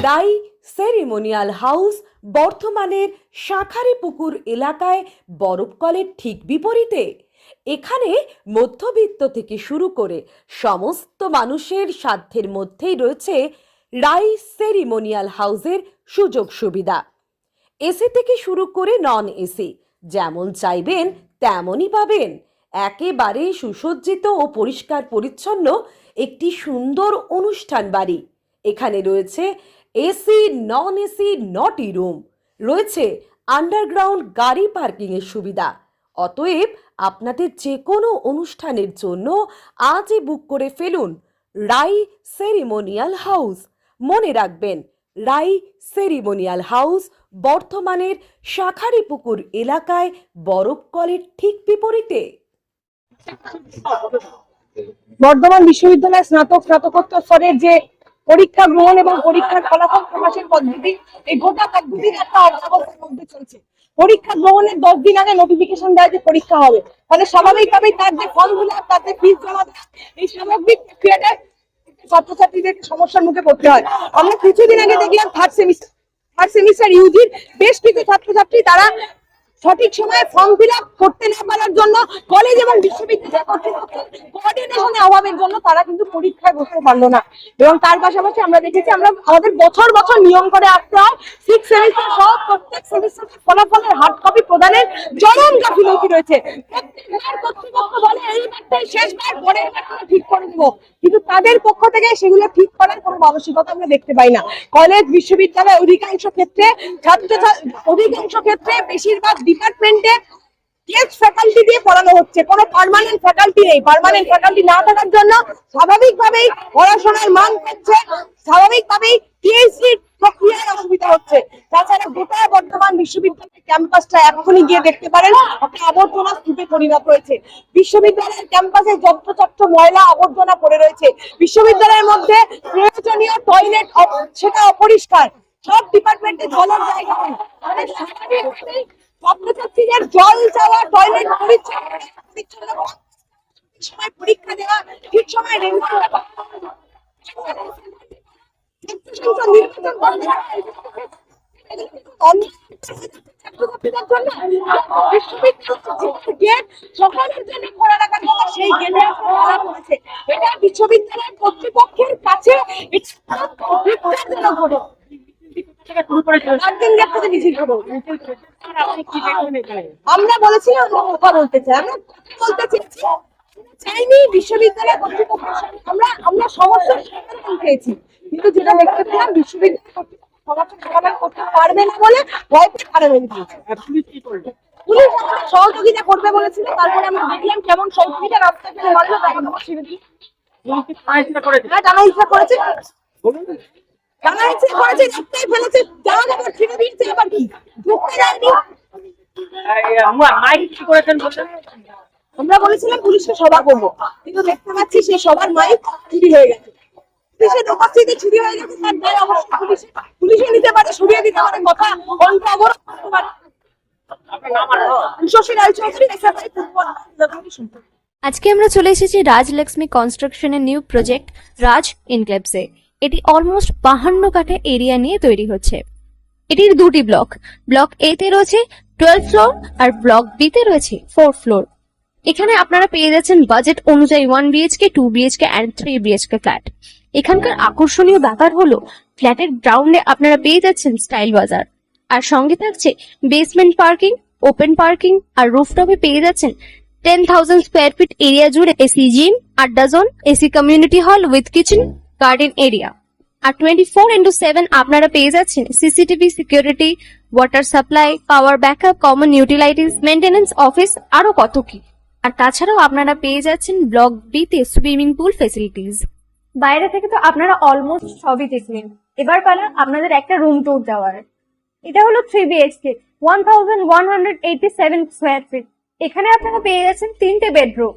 রাই ceremonial house বর্ধমানের শাঁখারীপুকুর এলাকায় বরফকলের ঠিক বিপরীতে। এখানে মধ্যবিত্ত থেকে শুরু করে সমস্ত মানুষের সাধ্যের মধ্যেই রয়েছে রাই সেরিমোনিয়াল হাউসের সুযোগ সুবিধা। এসি থেকে শুরু করে নন এসি যেমন চাইবেন তেমনই পাবেন। একেবারে সুসজ্জিত ও পরিষ্কার পরিচ্ছন্ন একটি সুন্দর অনুষ্ঠান বাড়ি। এখানে রয়েছে এসি, নন এসি, নটি রুম, রয়েছে আন্ডারগ্রাউন্ড গাড়ি পার্কিং এর সুবিধা। অতএব আপনাদের যে কোনো অনুষ্ঠানের জন্য আজই বুক করে ফেলুন রাই সেরিমোনিয়াল হাউস। মনে রাখবেন, রাই সেরিমোনিয়াল হাউস বর্ধমানের শাঁখারীপুকুর এলাকায় বরফকলের ঠিক বিপরীতে। বর্ধমান বিশ্ববিদ্যালয়ের স্নাতকোত্তর স্তরের যে পরীক্ষা গ্রহণ এবং পরীক্ষার ফলাফল প্রকাশের পদ্ধতি, এই গোটা পদ্ধতির একটা অবস্থার মধ্যে চলছে। পরীক্ষা গ্রহণের 10 দিন আগে নোটিফিকেশন দেয় যে পরীক্ষা হবে, ফলে স্বাভাবিকভাবেই তার যে ফর্ম গুলো, তাতে ফিস জমা দেয়, এই সামগ্রিক প্রক্রিয়াটা ছাত্রছাত্রীদের সমস্যার মুখে পড়তে হয়। আমরা কিছুদিন আগে দেখলাম থার্ড সেমিস্টার ইউজির বেশ কিছু ছাত্রছাত্রী তারা সঠিক সময়ে ফর্ম ফিল আপ করতে না পারার জন্য কলেজ এবং বিশ্ববিদ্যালয় কর্তৃপক্ষের কোঅর্ডিনেশনের অভাবের জন্য তারা কিন্তু পরীক্ষায় বসতে পারলো না। এবং তার পাশাপাশি আমরা দেখেছি, আমাদের বছর বছর নিয়ম করে আসতে হয় 6 সেমিস্টার সহ প্রত্যেক সেমিস্টারের ফলাফলের হার্ড কপি প্রদানের চরম গাফিলতি রয়েছে। প্রত্যেকবার কর্তৃপক্ষ বলে এইবারটাই শেষবার, পরের বার ঠিক করে দেবো, কিন্তু তাদের পক্ষ থেকে সেগুলো ঠিক করার কোনো মানসিকতা আমরা দেখতে পাই না। কলেজ বিশ্ববিদ্যালয় অধিকাংশ ক্ষেত্রে বেশিরভাগ ডিপার্টমেন্টে গেস্ট ফ্যাকাল্টি দিয়ে পড়ানো হচ্ছে, কোনো পার্মানেন্ট ফ্যাকাল্টি নেই। পার্মানেন্ট ফ্যাকাল্টি না থাকার জন্য স্বাভাবিকভাবেই পড়াশোনার মান কমছে, স্বাভাবিকভাবেই পিএইচডি প্রক্রিয়ায় অসুবিধা হচ্ছে। তাছাড়া গোটা বর্ধমান বিশ্ববিদ্যালয়ের ক্যাম্পাসটা এখনই গিয়ে দেখতে পারেন একটা আবর্জনা স্তূপে পরিণত হয়েছে। বিশ্ববিদ্যালয়ের ক্যাম্পাসে যত্রতত্র ময়লা আবর্জনা পড়ে রয়েছে। বিশ্ববিদ্যালয়ের মধ্যে প্রয়োজনীয় টয়লেট সেটা অপরিষ্কার, সব ডিপার্টমেন্টে জলের জায়গা নেই। ছাত্রছাত্রীদের জল চাওয়া, টয়লেট পরিচ্ছন্ন সময় পরীক্ষা দেওয়া, ঠিক সময় বিশ্ববিদ্যালয় কর্তৃপক্ষের কাছে আমরা বলেছিলাম কথা বলতে চাই, চাইনি বিশ্ববিদ্যালয় কর্তৃপক্ষের সঙ্গে আমরা সমস্যার সমাধান পেয়েছি, কিন্তু যেটা দেখতে পেলাম বিশ্ববিদ্যালয় কর্তৃপক্ষ সমস্যার সমাধান করতে পারবে না বলে ভয়তে হারাবেন দিয়েছে। পুলিশ আমাদের সহযোগিতা করবে বলেছিল, তারপরে আমরা দেখলাম কেমন সহযোগিতা রাস্তা ফেলে মারলো, তাকে আমার ছেড়ে দিই। জানা ইচ্ছা করেছে আমরা বলেছিলাম পুলিশকে সভা করবো, কিন্তু দেখতে পাচ্ছি সেই সবার মাইক চুরি হয়ে গেছে। পুলিশের উপস্থিতি চুরি হয়ে গেছে, তার দায় অবশ্য পুলিশে নিতে পারে, সরিয়ে দিতে পারে, কথা কণ্ঠ অবরোধ করতে পারে। আজকে আমরা চলে এসেছি রাজ লক্ষ্মী কনস্ট্রাকশনের নিউ প্রজেক্ট রাজ ইনক্লেভসে। এটি অলমোস্ট 52 কাঠা এরিয়া নিয়ে তৈরি হচ্ছে। এটির দুটি ব্লক, ব্লক এ তে রয়েছে 12 ফ্লোর আর ব্লক বি তে রয়েছে 4 ফ্লোর। এখানে আপনারা পেয়ে যাচ্ছেন বাজেট অনুযায়ী 1 BHK, 2 BHK and 3 BHK flat. এখানকার আকর্ষণীয় ব্যাপার হলো ফ্ল্যাটের গ্রাউন্ডে আপনারা পেয়ে যাচ্ছেন স্টাইল বাজার, আর সঙ্গে থাকছে বেসমেন্ট পার্কিং, ওপেন পার্কিং, আর রুফটপে পেয়ে যাচ্ছেন 10,000 স্কোয়ার ফিট এরিয়া জুড়ে এসি জিম, আড্ডা zone, AC community hall with kitchen, garden area. আর 24/7 আপনারা পেয়ে যাচ্ছেন CCTV security, water supply, power backup, common utilities, maintenance office, আরো কত কি। আর তাছাড়াও আপনারা পেয়ে যাচ্ছেন ব্লক বি তে সুইমিং পুল ফেসিলিটিস। বাইরে থেকে তো আপনারা অলমোস্ট সবই দেখলেন, এবার পালা আপনাদের একটা রুম ট্যুর দেওয়ার। এটা হলো 3 BHK, 1187 স্কোয়ার ফিট। এখানে আপনারা পেয়ে যাচ্ছেন 3টে বেডরুম।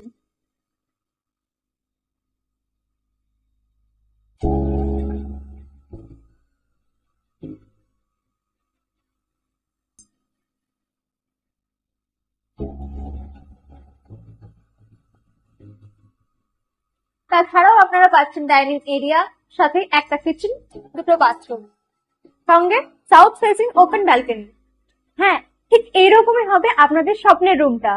তাছাড়াও আপনারা পাচ্ছেন ডাইনিং এরিয়া, সাথে একটা কিচেন, দুটো বাথরুম, সঙ্গে সাউথ ফেসিং ওপেন ব্যালকনি। হ্যাঁ, ঠিক এইরকমই হবে আপনাদের স্বপ্নের রুমটা।